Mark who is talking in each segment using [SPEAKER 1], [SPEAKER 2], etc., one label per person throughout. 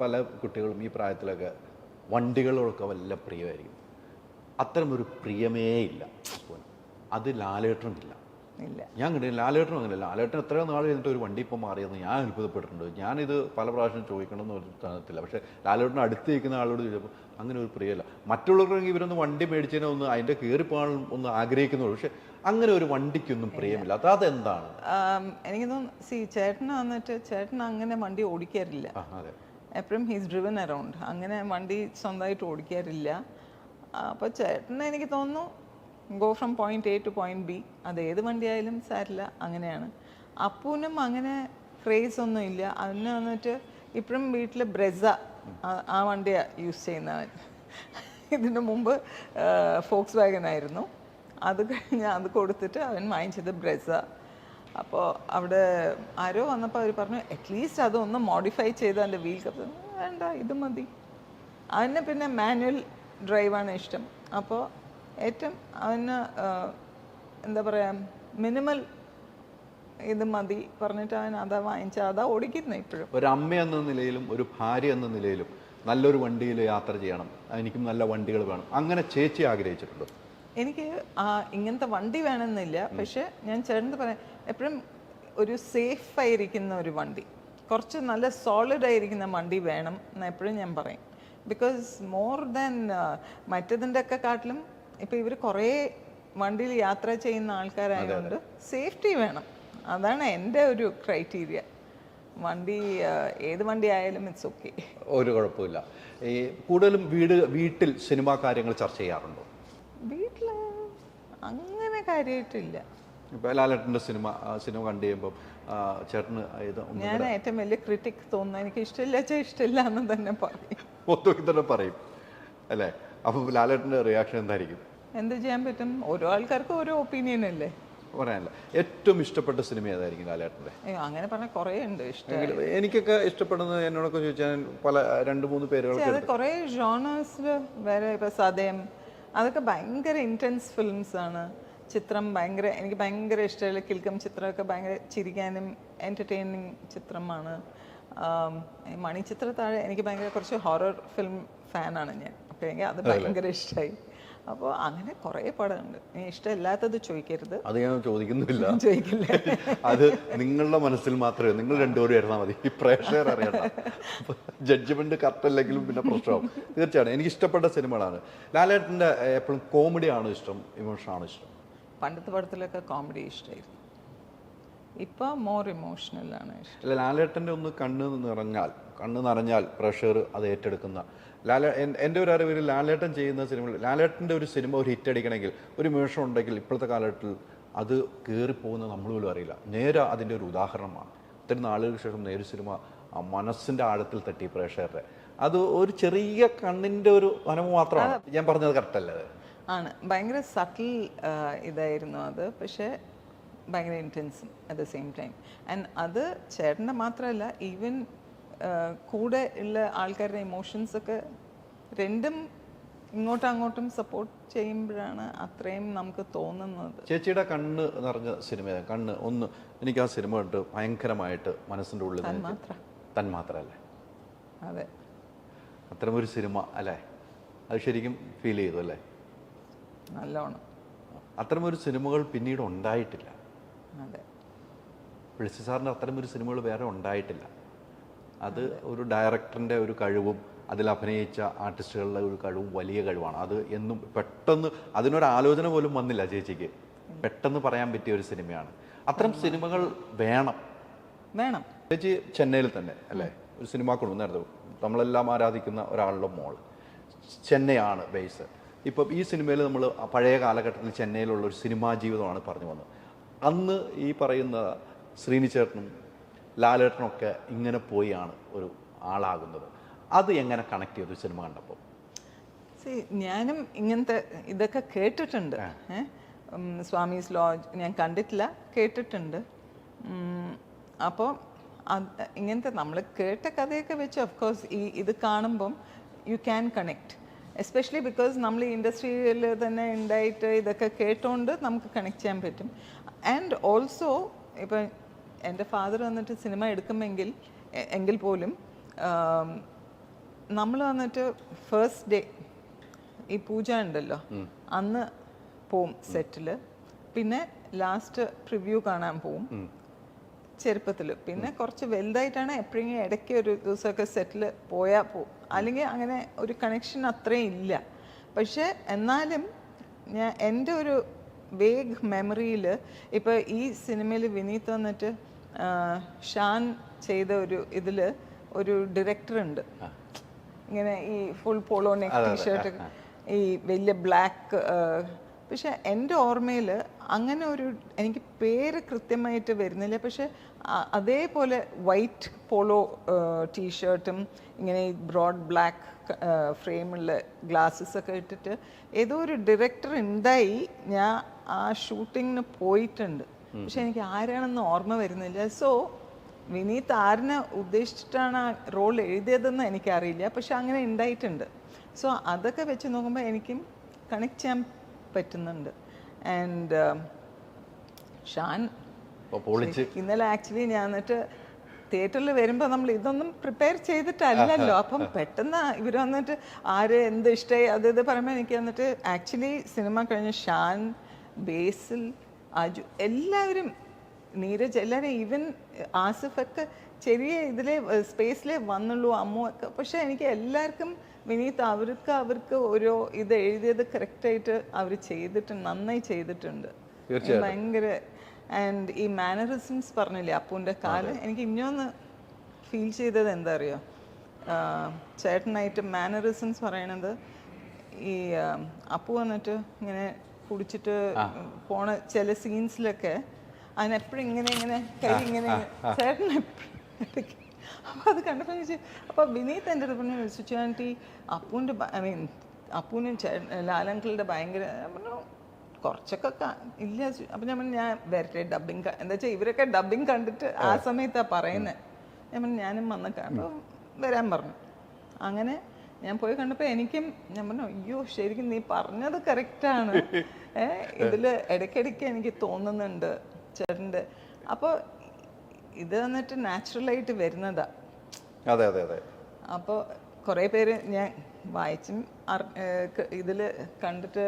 [SPEAKER 1] പല കുട്ടികളും ഈ പ്രായത്തിലൊക്കെ വണ്ടികളൊക്കെ വല്ല പ്രിയമായിരിക്കും. അത്തരമൊരു പ്രിയമേ ഇല്ല. അത് ലാലേട്ടനില്ല.
[SPEAKER 2] ഇല്ല.
[SPEAKER 1] ഞാൻ കണ്ടില്ല, ലാലേട്ടനും അങ്ങനെയല്ല. ലാലേട്ടൻ എത്രയോ നാൾ കഴിഞ്ഞിട്ട് ഒരു വണ്ടി ഇപ്പോൾ മാറിയെന്ന് ഞാൻ അത്ഭുതപ്പെട്ടിട്ടുണ്ട്. ഞാനിത് പല പ്രാവശ്യം ചോദിക്കണമെന്ന് ഒരു സ്ഥാനത്തില്ല. പക്ഷേ ലാലേട്ടൻ അടുത്ത് നിൽക്കുന്ന ആളോട് ചോദിച്ചപ്പോൾ അങ്ങനെ ഒരു പ്രിയമല്ല. മറ്റുള്ളവർക്ക് ഇവരൊന്ന് വണ്ടി മേടിച്ചതിനെ ഒന്ന് അതിൻ്റെ കയറിപ്പോകാൻ ഒന്ന് ആഗ്രഹിക്കുന്നുള്ളൂ. പക്ഷെ അങ്ങനെ ഒരു വണ്ടിക്കൊന്നും പ്രിയമില്ല. അതെന്താണ്?
[SPEAKER 2] എനിക്ക് തോന്നുന്നു ചേട്ടന് വന്നിട്ട് ചേട്ടൻ അങ്ങനെ വണ്ടി ഓടിക്കാറില്ല.
[SPEAKER 1] അതെ,
[SPEAKER 2] എപ്പോഴും ഹീസ് ഡ്രിവൻ അറൗണ്ട്. അങ്ങനെ വണ്ടി സ്വന്തമായിട്ട് ഓടിക്കാറില്ല. അപ്പോൾ ചേട്ടന് എനിക്ക് തോന്നുന്നു go from point A two point B, അത് ഏത് വണ്ടിയായാലും സാരില്ല, അങ്ങനെയാണ്. അപ്പൂനും അങ്ങനെ ക്രേസ് ഒന്നും ഇല്ല. അവന് വന്നിട്ട് ഇപ്പോഴും വീട്ടിൽ ബ്രെസ ആ വണ്ടിയാണ് യൂസ് ചെയ്യുന്നവൻ. ഇതിനു മുമ്പ് ഫോക്സ് വാഗൻ ആയിരുന്നു. അത് കഴിഞ്ഞ് അത് കൊടുത്തിട്ട് അവൻ വാങ്ങിച്ചത് ബ്രെസ. അപ്പോൾ അവിടെ ആരോ വന്നപ്പോൾ അവർ പറഞ്ഞു അറ്റ്ലീസ്റ്റ് അതൊന്ന് മോഡിഫൈ ചെയ്ത് അതിൻ്റെ വീൽ കപ്പ്. വേണ്ട, ഇത് മതി. അവന് പിന്നെ മാനുവൽ ഡ്രൈവാണ് ഇഷ്ടം. അപ്പോൾ ഏറ്റവും അവന് എന്താ പറയുക, മിനിമൽ ഇത് മതി പറഞ്ഞിട്ട് അവൻ അതാ വാങ്ങിച്ചാൽ അതാ ഓടിക്കുന്നത് ഇപ്പോഴും.
[SPEAKER 1] ഒരു അമ്മ എന്ന നിലയിലും ഒരു ഭാര്യ എന്ന നിലയിലും നല്ലൊരു വണ്ടിയിൽ യാത്ര ചെയ്യണം, എനിക്കും നല്ല വണ്ടികൾ വേണം, അങ്ങനെ ചേച്ചി ആഗ്രഹിച്ചിട്ടുണ്ടോ?
[SPEAKER 2] എനിക്ക് ഇങ്ങനത്തെ വണ്ടി വേണമെന്നില്ല. പക്ഷെ ഞാൻ ചേട്ടന് പറയാം, എപ്പോഴും ഒരു സേഫായിരിക്കുന്ന ഒരു വണ്ടി, കുറച്ച് നല്ല സോളിഡായിരിക്കുന്ന വണ്ടി വേണം എന്ന് എപ്പോഴും ഞാൻ പറയും. ബിക്കോസ് മോർ ദാൻ മറ്റതിൻ്റെ ഒക്കെ കാട്ടിലും ഇപ്പോൾ ഇവർ കുറേ വണ്ടിയിൽ യാത്ര ചെയ്യുന്ന ആൾക്കാരായതുകൊണ്ട് സേഫ്റ്റി വേണം. അതാണ് എൻ്റെ ഒരു ക്രൈറ്റീരിയ. വണ്ടി ഏത് വണ്ടി ആയാലും ഇറ്റ്സ് ഓക്കെ,
[SPEAKER 1] ഒരു കുഴപ്പമില്ല. ഈ കൂടുതലും വീട്ടിൽ സിനിമാ കാര്യങ്ങൾ ചർച്ച ചെയ്യാറുണ്ടോ?
[SPEAKER 2] വീട്ടിൽ അങ്ങനെ കാര്യമായിട്ടില്ല.
[SPEAKER 1] ഇപ്പോൾ ലാലേട്ടൻ്റെ സിനിമ കണ്ടു കഴിയുമ്പോൾ ചേട്ടന് ഇത്
[SPEAKER 2] ഞാൻ ഏറ്റവും വലിയ ക്രിറ്റിക് തോന്നുന്നു. എനിക്ക് ഇഷ്ടമില്ല എന്ന് തന്നെ പറയും,
[SPEAKER 1] ഒത്തുക്കി തന്നെ പറയും അല്ലേ? അപ്പോൾ ലാലേട്ടൻ്റെ റിയാക്ഷൻ എന്തായിരിക്കും?
[SPEAKER 2] എന്ത് ചെയ്യാൻ പറ്റും, ഓരോ ആൾക്കാർക്കും ഓരോ ഒപ്പീനിയൻ അല്ലേ.
[SPEAKER 1] പറയാനില്ല. ഏറ്റവും ഇഷ്ടപ്പെട്ട സിനിമ ഏതായിരിക്കും ലാലേട്ടൻ്റെ?
[SPEAKER 2] അങ്ങനെ പറഞ്ഞാൽ കുറേ ഉണ്ട് ഇഷ്ടം.
[SPEAKER 1] എനിക്കൊക്കെ ഇഷ്ടപ്പെടുന്നത് എന്നോടൊക്കെ ചോദിച്ചാൽ പല 2-3 പേരുകൾ.
[SPEAKER 2] അത് കുറേ ജോണേഴ്സിൽ വേറെ. ഇപ്പോൾ സതയം, അതൊക്കെ ഭയങ്കര ഇൻറ്റൻസ് ഫിലിംസ് ആണ്. ചിത്രം എനിക്ക് ഭയങ്കര ഇഷ്ടമുള്ള കിൽക്കം ചിത്രമൊക്കെ ഭയങ്കര ചിരിക്കാനും എൻ്റർടൈനിങ് ചിത്രമാണ്. മണിച്ചിത്ര താഴെ എനിക്ക് ഭയങ്കര കുറച്ച് ഹൊറർ ഫിലിം ഫാനാണ് ഞാൻ. അപ്പോൾ എനിക്ക് അത് ഭയങ്കര ഇഷ്ടമായി. അപ്പോൾ അങ്ങനെ കുറേ പടമുണ്ട്. ഇഷ്ടമില്ലാത്തത് ചോദിക്കരുത്.
[SPEAKER 1] അത് ഞാൻ ചോദിക്കുന്നില്ല,
[SPEAKER 2] ചോദിക്കില്ല.
[SPEAKER 1] അത് നിങ്ങളുടെ മനസ്സിൽ മാത്രമേ, നിങ്ങൾ രണ്ടുപേരും ഇരുന്നാൽ മതി, ഈ പ്രേക്ഷകർ അറിയണ്ട. ജഡ്ജ്മെന്റ് കറക്റ്റ് അല്ലെങ്കിലും പിന്നെ പ്രശ്നമാവും. തീർച്ചയായിട്ടും എനിക്ക് ഇഷ്ടപ്പെട്ട സിനിമകളാണ്. ലാലേട്ടൻ്റെ എപ്പോഴും കോമഡി ആണോ ഇഷ്ടം, ഇമോഷൻ ആണോ ഇഷ്ടം?
[SPEAKER 2] പണ്ടത്തെ പടത്തിലൊക്കെ കോമഡി ഇഷ്ടമായിരുന്നു. ഇപ്പോൾ മോർ ഇമോഷണലാണ് ഇഷ്ടം.
[SPEAKER 1] അല്ല, ലാലേട്ടൻ്റെ ഒന്ന് കണ്ണ് നിറഞ്ഞാൽ പ്രേക്ഷകർ അത് ഏറ്റെടുക്കുന്ന എൻ്റെ ഒരു അറിവിൽ ലാലേട്ടൻ ചെയ്യുന്ന സിനിമകൾ, ലാലേട്ടൻ്റെ ഒരു സിനിമ ഒരു ഹിറ്റ് അടിക്കണമെങ്കിൽ, ഒരു ഇമോഷൻ ഉണ്ടെങ്കിൽ ഇപ്പോഴത്തെ കാലഘട്ടത്തിൽ അത് കയറിപ്പോകുന്നത് നമ്മൾ പോലും അറിയില്ല. നേരെ അതിൻ്റെ ഒരു ഉദാഹരണമാണ്. ഇത്രയും നാളുകൾക്ക് ശേഷം നേരെ സിനിമ ആ മനസ്സിൻ്റെ ആഴത്തിൽ തട്ടി പ്രേക്ഷകരുടെ. അത് ഒരു ചെറിയ കണ്ണിൻ്റെ ഒരു അനുഭവം മാത്രമാണ്. ഞാൻ പറഞ്ഞത് കറക്റ്റല്ലേ? അത്
[SPEAKER 2] ആണ്, ഭയങ്കര സട്ടിൽ ഇതായിരുന്നു അത്. പക്ഷേ ഭയങ്കര ഇൻറ്റൻസും at the same time. And അത് ചേട്ടൻ്റെ മാത്രമല്ല, ഈവൻ കൂടെ ഉള്ള ആൾക്കാരുടെ ഇമോഷൻസൊക്കെ രണ്ടും അങ്ങോട്ടും സപ്പോർട്ട് ചെയ്യുമ്പോഴാണ് അത്രയും നമുക്ക് തോന്നുന്നത്.
[SPEAKER 1] ചേച്ചിയുടെ കണ്ണ് നിറഞ്ഞ സിനിമ കണ്ണ് ഒന്ന് എനിക്ക് ആ സിനിമ കണ്ട് ഭയങ്കരമായിട്ട് മനസ്സിൻ്റെ ഉള്ളിൽ തന്മാത്രല്ലേ?
[SPEAKER 2] അതെ,
[SPEAKER 1] അത്തരമൊരു സിനിമ അല്ലേ? അത് ശരിക്കും ഫീൽ ചെയ്തു അല്ലേ?
[SPEAKER 2] നല്ലോണം.
[SPEAKER 1] അത്തരമൊരു സിനിമകൾ പിന്നീട് ഉണ്ടായിട്ടില്ല.
[SPEAKER 2] അതെ,
[SPEAKER 1] തുളസി സാറിൻ്റെ അത്തരമൊരു സിനിമകൾ വേറെ ഉണ്ടായിട്ടില്ല. അത് ഒരു ഡയറക്ടറിൻ്റെ ഒരു കഴിവും അതിൽ അഭിനയിച്ച ആർട്ടിസ്റ്റുകളുടെ ഒരു കഴിവും വലിയ കഴിവാണ്. അത് എന്നും പെട്ടെന്ന് അതിനൊരാലോചന പോലും വന്നില്ല ചേച്ചിക്ക്, പെട്ടെന്ന് പറയാൻ പറ്റിയ ഒരു സിനിമയാണ്. അത്തരം സിനിമകൾ വേണം. ചേച്ചി ചെന്നൈയിൽ തന്നെ അല്ലേ ഒരു സിനിമ കൊണ്ടുവന്നായിരുന്നു. നമ്മളെല്ലാം ആരാധിക്കുന്ന ഒരാളുടെ മോള് ചെന്നൈയാണ് ബേസ്. ഇപ്പം ഈ സിനിമയിൽ നമ്മൾ പഴയ കാലഘട്ടത്തിൽ ചെന്നൈയിലുള്ള ഒരു സിനിമാ ജീവിതമാണ് പറഞ്ഞു വന്നത്. അന്ന് ഈ പറയുന്ന ശ്രീനിച്ചേട്ടനും ലാലേട്ടനൊക്കെ ഇങ്ങനെ പോയാണ് ഒരു ആളാകുന്നത്. അത് എങ്ങനെ കണക്ട് ചെയ്തു സിനിമ കണ്ടപ്പോൾ?
[SPEAKER 2] ഞാനും ഇങ്ങനത്തെ ഇതൊക്കെ കേട്ടിട്ടുണ്ട്. സ്വാമീസ് ലോഡ്ജ് ഞാൻ കണ്ടിട്ടില്ല, കേട്ടിട്ടുണ്ട്. അപ്പോൾ ഇങ്ങനത്തെ നമ്മൾ കേട്ട കഥയൊക്കെ വെച്ച് ഓഫ്കോഴ്സ് ഇത് കാണുമ്പം you can connect, especially because നമ്മൾ ഈ ഇൻഡസ്ട്രിയിൽ തന്നെ ഉണ്ടായിട്ട് ഇതൊക്കെ കേട്ടോണ്ട് നമുക്ക് കണക്ട് ചെയ്യാൻ പറ്റും. ആൻഡ് ഓൾസോ ഇപ്പം എൻ്റെ ഫാദർ വന്നിട്ട് സിനിമ എടുക്കുമെങ്കിൽ പോലും നമ്മൾ വന്നിട്ട് ഫസ്റ്റ് ഡേ ഈ പൂജ ഉണ്ടല്ലോ അന്ന് പോവും സെറ്റിൽ. പിന്നെ ലാസ്റ്റ് പ്രിവ്യൂ കാണാൻ പോവും ചെറുപ്പത്തിൽ. പിന്നെ കുറച്ച് വലുതായിട്ടാണ് എപ്പോഴെങ്കിലും ഇടയ്ക്ക് ഒരു ദിവസമൊക്കെ സെറ്റിൽ പോയാൽ പോവും. അല്ലെങ്കിൽ അങ്ങനെ ഒരു കണക്ഷൻ അത്രയും ഇല്ല. പക്ഷേ എന്നാലും എൻ്റെ ഒരു വേഗ് മെമ്മറിയിൽ ഇപ്പോൾ ഈ സിനിമയിൽ വിനീത് വന്നിട്ട് ഷാൻ ചെയ്ത ഒരു ഇതിൽ ഒരു ഡയറക്ടർ ഉണ്ട്, ഇങ്ങനെ ഈ ഫുൾ പോളോ നെക്ക് ടീഷർട്ട്, ഈ വലിയ ബ്ലാക്ക്. പക്ഷെ എൻ്റെ ഓർമ്മയിൽ അങ്ങനെ ഒരു എനിക്ക് പേര് കൃത്യമായിട്ട് വരുന്നില്ല. പക്ഷെ അതേപോലെ വൈറ്റ് പോളോ ടീഷർട്ടും ഇങ്ങനെ ഈ ബ്രോഡ് ബ്ലാക്ക് ഫ്രെയിമുള്ള ഗ്ലാസ്സസ് ഒക്കെ ഇട്ടിട്ട് ഏതോ ഒരു ഡയറക്ടർ ഉണ്ടായി. ഞാൻ ആ ഷൂട്ടിങ്ങിന് പോയിട്ടുണ്ട്, പക്ഷെ എനിക്ക് ആരാണെന്ന് ഓർമ്മ വരുന്നില്ല. സോ വിനീത് ആരിനെ ഉദ്ദേശിച്ചിട്ടാണ് ആ റോൾ എഴുതിയതെന്ന് എനിക്കറിയില്ല, പക്ഷെ അങ്ങനെ ഉണ്ടായിട്ടുണ്ട്. സോ അതൊക്കെ വെച്ച് നോക്കുമ്പോൾ എനിക്കും കണക്ട് ചെയ്യാൻ പറ്റുന്നുണ്ട്. ആൻഡ് ഷാൻ ഇന്നലെ ആക്ച്വലി ഞാൻ എന്നിട്ട് തിയേറ്ററിൽ വരുമ്പോൾ നമ്മൾ ഇതൊന്നും പ്രിപ്പയർ ചെയ്തിട്ടല്ലല്ലോ. അപ്പം പെട്ടെന്ന് ഇവർ വന്നിട്ട് ആര് എന്ത് ഇഷ്ടമായി അത് ഇത് പറയുമ്പോൾ എനിക്ക് വന്നിട്ട് ആക്ച്വലി സിനിമ കഴിഞ്ഞ് ഷാൻ, ബേസിൽ, അജു എല്ലാവരും, നീരജ് എല്ലാവരും, ഈവൻ ആസിഫൊക്കെ ചെറിയ ഇതിലെ സ്പേസിലേ വന്നുള്ളൂ, അമ്മു ഒക്കെ. പക്ഷെ എനിക്ക് എല്ലാവർക്കും വിനീത് അവർക്ക് ഓരോ ഇത് എഴുതിയത് കറക്റ്റായിട്ട് അവർ ചെയ്തിട്ടുണ്ട്, നന്നായി ചെയ്തിട്ടുണ്ട്, ഭയങ്കര. ആൻഡ് ഈ മാനറിസംസ് പറഞ്ഞില്ലേ അപ്പൂൻ്റെ കാല്, എനിക്ക് ഇന്നൊന്ന് ഫീൽ ചെയ്തത് എന്താ അറിയോ, ചേട്ടനായിട്ട് മാനറിസംസ് പറയണത് ഈ അപ്പു വന്നിട്ട് ഇങ്ങനെ കുടിച്ചിട്ട് പോണ ചില സീൻസിലൊക്കെ അതിനെപ്പോഴും ഇങ്ങനെ കൈ ഇങ്ങനെ ചേട്ടൻ എപ്പോഴും. അപ്പോൾ അത് കണ്ടപ്പോൾ ചോദിച്ചു. അപ്പോൾ വിനീത് എൻ്റെ അടുത്ത് പറഞ്ഞു, സുചാൻറ്റി അപ്പൂൻ്റെ ഐ മീൻ അപ്പൂനും ലാലങ്കിളുടെ ഭയങ്കര പറഞ്ഞു കുറച്ചൊക്കെ ഇല്ല. അപ്പം ഞാൻ പറഞ്ഞു ഞാൻ വരട്ടെ ഡബ്ബിങ്, എന്താ വെച്ചാൽ ഇവരൊക്കെ ഡബ്ബിങ് കണ്ടിട്ട് ആ സമയത്താണ് പറയുന്നത്. ഞാൻ പറഞ്ഞു ഞാനും വന്ന് അപ്പോൾ വരാൻ പറഞ്ഞു. അങ്ങനെ ഞാൻ പോയി കണ്ടപ്പോൾ എനിക്കും ഞാൻ പറഞ്ഞു അയ്യോ ശരിക്കും നീ പറഞ്ഞത് കറക്റ്റാണ്, ഇതിൽ ഇടയ്ക്കിടയ്ക്ക് എനിക്ക് തോന്നുന്നുണ്ട് ചേട്ടൻ്റെ. അപ്പോൾ ഇത് വന്നിട്ട് നാച്ചുറലായിട്ട് വരുന്നതാ.
[SPEAKER 1] അതെ അതെ അതെ.
[SPEAKER 2] അപ്പോൾ കുറേ പേര് ഞാൻ വായിച്ചും ഇതിൽ കണ്ടിട്ട്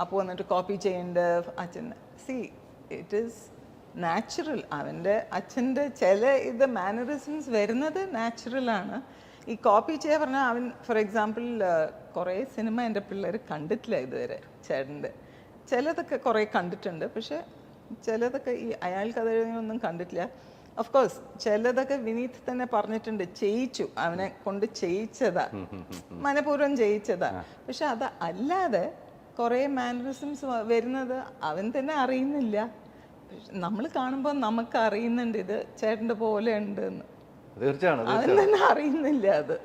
[SPEAKER 2] അപ്പോൾ വന്നിട്ട് കോപ്പി ചെയ്യേണ്ട അച്ഛൻ. C it is natural. അവൻ്റെ അച്ഛൻ്റെ ചില ഇത് മാനറിസംസ് വരുന്നത് നാച്ചുറലാണ്. ഈ കോപ്പി ചെയ്യാൻ പറഞ്ഞാൽ അവൻ ഫോർ എക്സാമ്പിൾ കുറേ സിനിമ എൻ്റെ പിള്ളേർ കണ്ടിട്ടില്ല ഇതുവരെ ചേട്ടൻ്റെ. ചിലതൊക്കെ കുറേ കണ്ടിട്ടുണ്ട്, പക്ഷെ ചിലതൊക്കെ ഈ അയാൾക്ക് അതൊന്നും കണ്ടിട്ടില്ല. ഓഫ് കോഴ്സ് ചിലതൊക്കെ വിനീത് തന്നെ പറഞ്ഞിട്ടുണ്ട്, ചെയ്യിച്ചു, അവനെ കൊണ്ട് ചെയ്യിച്ചതാ, മനഃപൂർവ്വം ചെയ്യിച്ചതാ. പക്ഷെ അത് അല്ലാതെ കുറേ മാനറിസംസ് വരുന്നത് അവൻ തന്നെ അറിയുന്നില്ല. നമ്മൾ കാണുമ്പോൾ നമുക്ക് അറിയുന്നുണ്ട് ഇത് ചേട്ടൻ്റെ പോലെ ഉണ്ട് എന്ന്,
[SPEAKER 1] തീർച്ചയാണ്
[SPEAKER 2] അവൻ തന്നെ അറിയുന്നില്ല അത്.